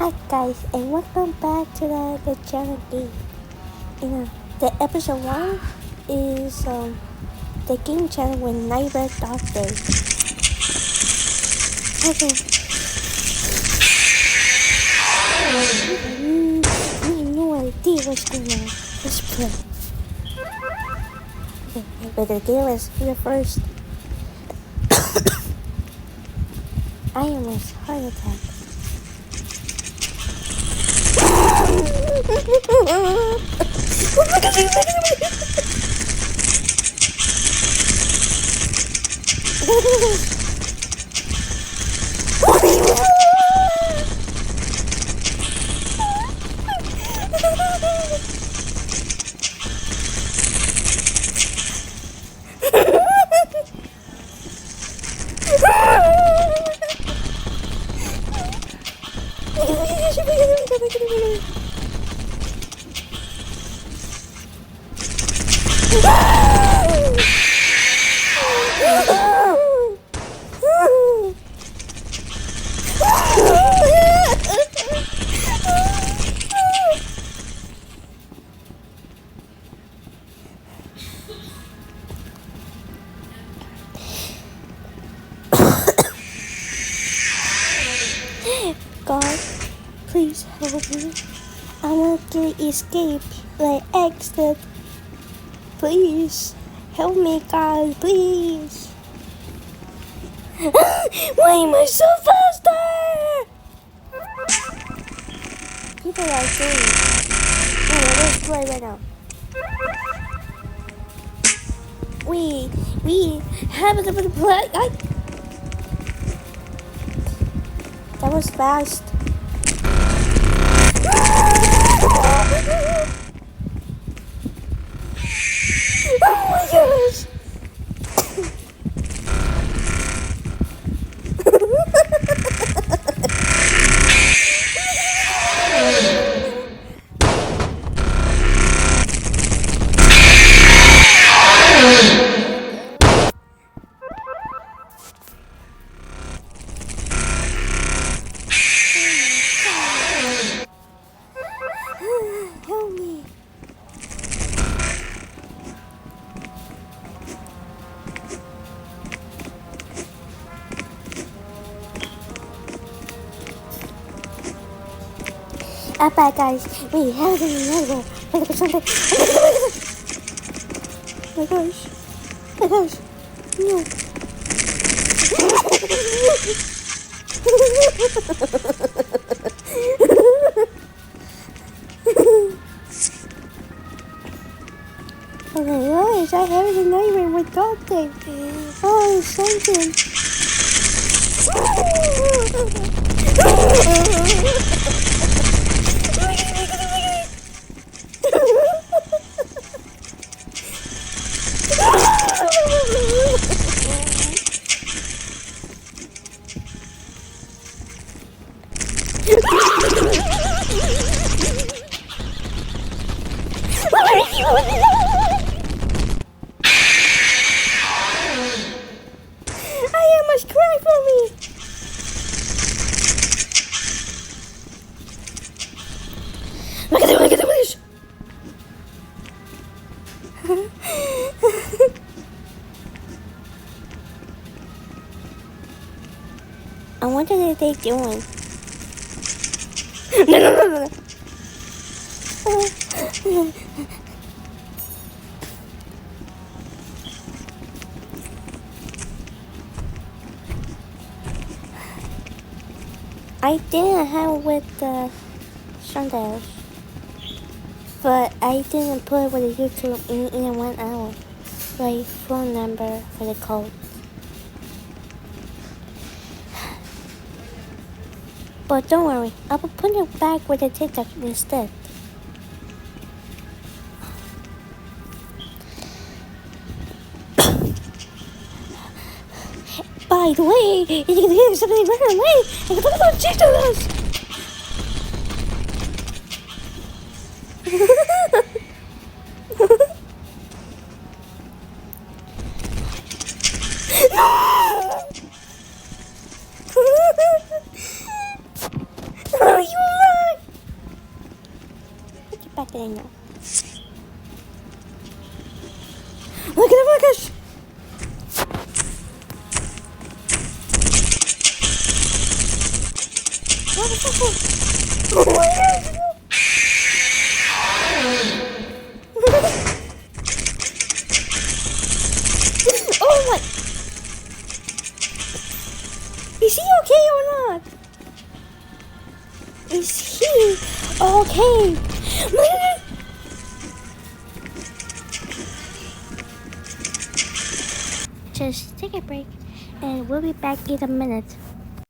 Hi guys, and welcome back to the channel game. The episode 1 is the game channel with Nightmare Dog Day. Okay. I have no idea what's going on. Let's play. Okay, but the game is here first. I almost heart attack. God, please help me. I want to escape like exit. Please help me, God, please. Why am I so faster? People are doing. Okay, let's play right now. We have to play. That was fast. Oh my gosh! Help me. Bye guys. We have another. Oh my gosh. Oh my gosh. No. Oh my gosh, I have a nightmare with God thing. Oh, it's something. I almost cried for me. Look at this. I wonder what they're doing. No. I didn't have it with the Sundays, but I didn't put it with the YouTube in 1 hour. Like phone number for the code. But don't worry, I will put it back with the TikTok instead. By the way, if you can hear something right away, I can put it on Jesus! No! happening now. Look at the Marcus! What the fuck? Oh my god! Oh my! Is he okay or not? Is he okay? Just take a break and we'll be back in a minute.